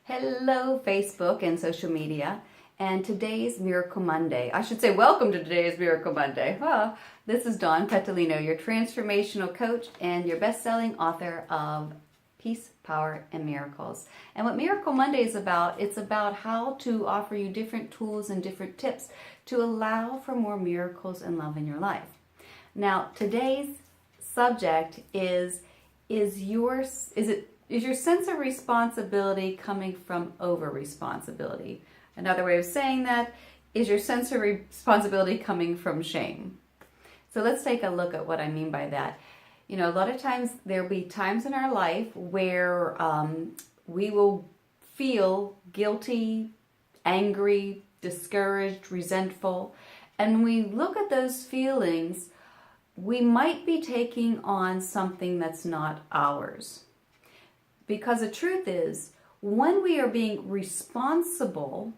Hello, Facebook and social media, and today's Miracle Monday. I should say, welcome to today's Miracle Monday. This is Dawn Petalino, your transformational coach and your best-selling author of Peace, Power, and Miracles. And what Miracle Monday is about, it's about how to offer you different tools and different tips to allow for more miracles and love in your life. Now, today's subject is your sense of responsibility coming from over responsibility? Another way of saying that is your sense of responsibility coming from shame. So let's take a look at what I mean by that. You know, a lot of times there'll be times in our life where we will feel guilty, angry, discouraged, resentful. And when we look at those feelings, we might be taking on something that's not ours. Because the truth is, when we are being responsible,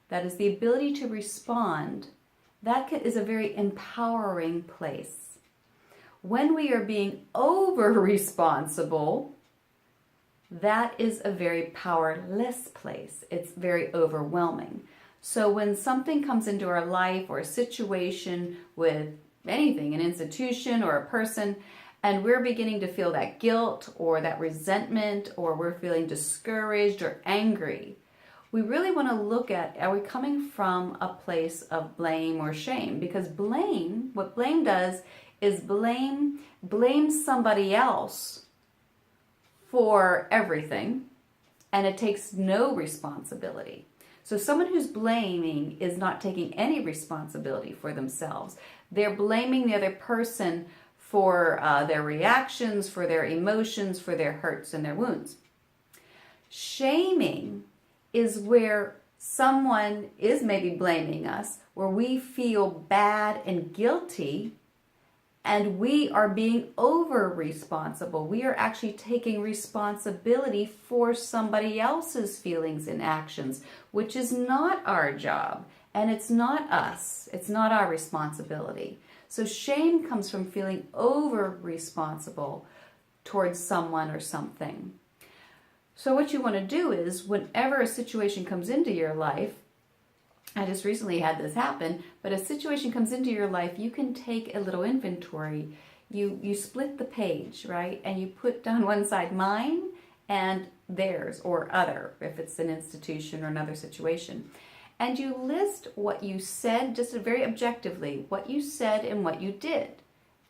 that is the ability to respond, that is a very empowering place. When we are being over-responsible, that is a very powerless place. It's very overwhelming. So when something comes into our life or a situation with anything, an institution or a person, and we're beginning to feel that guilt or that resentment, or we're feeling discouraged or angry, we really want to look at, are we coming from a place of blame or shame? Because what blame does is blame somebody else for everything, and it takes no responsibility. So someone who's blaming is not taking any responsibility for themselves. They're blaming the other person for their reactions, for their emotions, for their hurts and their wounds. Shaming is where someone is maybe blaming us, where we feel bad and guilty, and we are being over-responsible. We are actually taking responsibility for somebody else's feelings and actions, which is not our job, and it's not us. It's not our responsibility. So shame comes from feeling over-responsible towards someone or something. So what you want to do is, whenever a situation comes into your life, I just recently had this happen, but a situation comes into your life, you can take a little inventory. You split the page, right? And you put down one side mine and theirs, or other, if it's an institution or another situation. And you list what you said, just very objectively, what you said and what you did.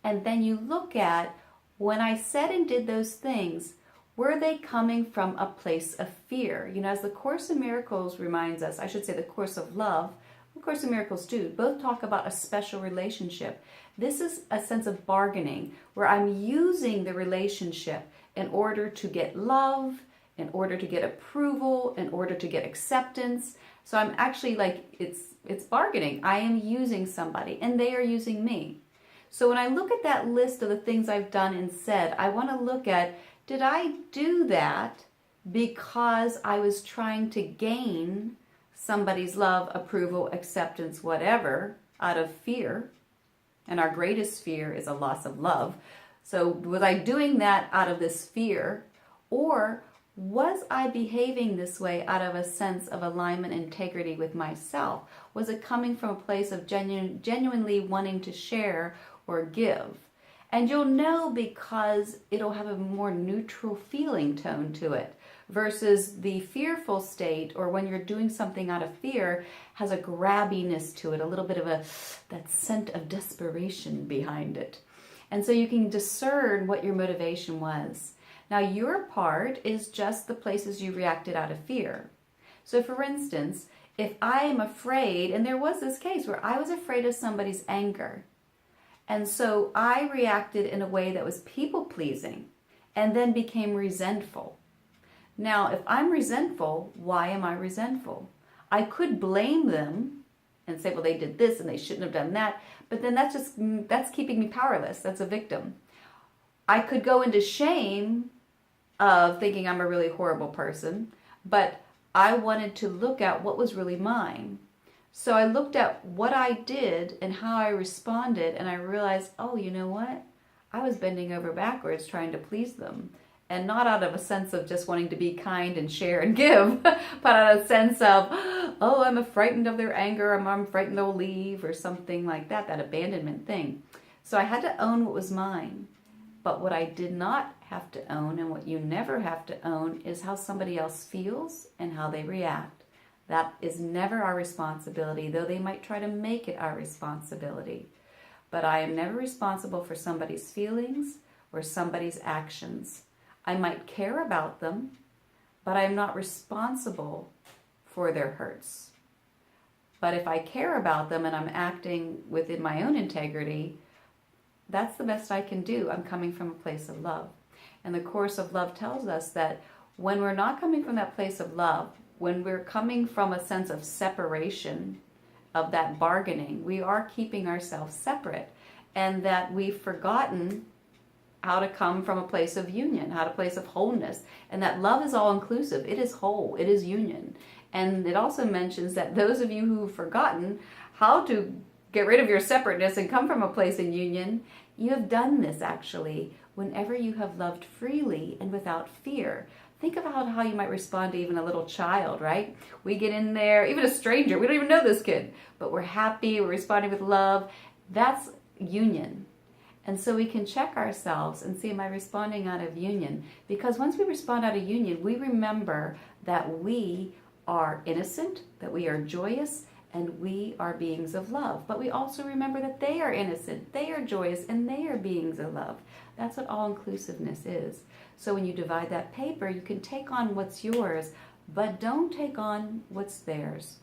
And then you look at, when I said and did those things, were they coming from a place of fear? You know, as the Course in Miracles reminds us, I should say the Course of Love, the Course in Miracles too, both talk about a special relationship. This is a sense of bargaining, where I'm using the relationship in order to get love, in order to get approval, in order to get acceptance. So I'm actually it's bargaining. I am using somebody and they are using me. So when I look at that list of the things I've done and said, I want to look at, did I do that because I was trying to gain somebody's love, approval, acceptance, whatever, out of fear? And our greatest fear is a loss of love. So was I doing that out of this fear? Or was I behaving this way out of a sense of alignment and integrity with myself? Was it coming from a place of genuinely wanting to share or give? And you'll know, because it'll have a more neutral feeling tone to it, versus the fearful state, or when you're doing something out of fear, has a grabbiness to it, a little bit of that scent of desperation behind it. And so you can discern what your motivation was. Now, your part is just the places you reacted out of fear. So for instance, if I am afraid, and there was this case where I was afraid of somebody's anger, and so I reacted in a way that was people-pleasing and then became resentful. Now, if I'm resentful, why am I resentful? I could blame them and say, well, they did this and they shouldn't have done that, but then that's keeping me powerless. That's a victim. I could go into shame of thinking I'm a really horrible person, but I wanted to look at what was really mine. So I looked at what I did and how I responded, and I realized, oh, you know what? I was bending over backwards trying to please them. And not out of a sense of just wanting to be kind and share and give, but out of a sense of, oh, I'm frightened of their anger, I'm frightened they'll leave, or something like that, that abandonment thing. So I had to own what was mine. But what I did not have to own, and what you never have to own, is how somebody else feels and how they react. That is never our responsibility, though they might try to make it our responsibility. But I am never responsible for somebody's feelings or somebody's actions. I might care about them, but I am not responsible for their hurts. But if I care about them and I'm acting within my own integrity, that's the best I can do. I'm coming from a place of love. And the Course of Love tells us that when we're not coming from that place of love, when we're coming from a sense of separation, of that bargaining, we are keeping ourselves separate, and that we've forgotten how to come from a place of union, how to place of wholeness, and that love is all inclusive. It is whole. It is union. And it also mentions that those of you who've forgotten how to get rid of your separateness and come from a place in union, you have done this actually whenever you have loved freely and without fear. Think about how you might respond to even a little child, right? We get in there, even a stranger, we don't even know this kid, but we're happy, we're responding with love. That's union. And so we can check ourselves and see, am I responding out of union? Because once we respond out of union, we remember that we are innocent, that we are joyous, and we are beings of love. But we also remember that they are innocent, they are joyous, and they are beings of love. That's what all-inclusiveness is. So when you divide that paper, you can take on what's yours, but don't take on what's theirs.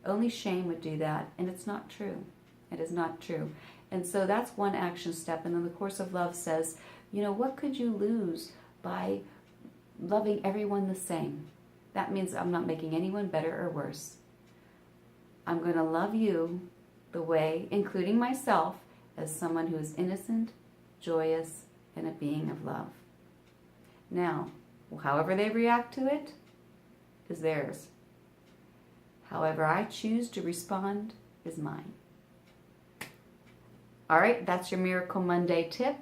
Only shame would do that, and it's not true. It is not true. And so that's one action step. And then the Course of Love says, what could you lose by loving everyone the same? That means I'm not making anyone better or worse. I'm going to love you the way, including myself, as someone who is innocent, joyous, and a being of love. Now, however they react to it is theirs. However I choose to respond is mine. All right, that's your Miracle Monday tip.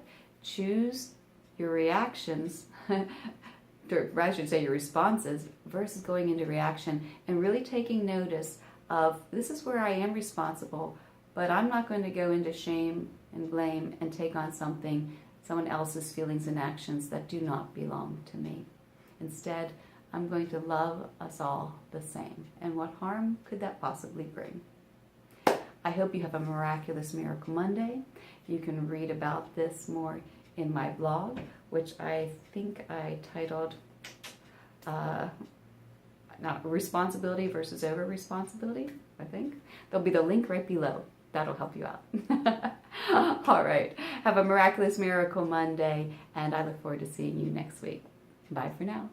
Choose your reactions, I should say your responses, versus going into reaction and really taking notice of, this is where I am responsible, but I'm not going to go into shame and blame and take on someone else's feelings and actions that do not belong to me. Instead, I'm going to love us all the same. And what harm could that possibly bring? I hope you have a miraculous Miracle Monday. You can read about this more in my blog, which I think I titled Responsibility versus Over-Responsibility, I think. There'll be the link right below. That'll help you out. All right. Have a miraculous Miracle Monday, and I look forward to seeing you next week. Bye for now.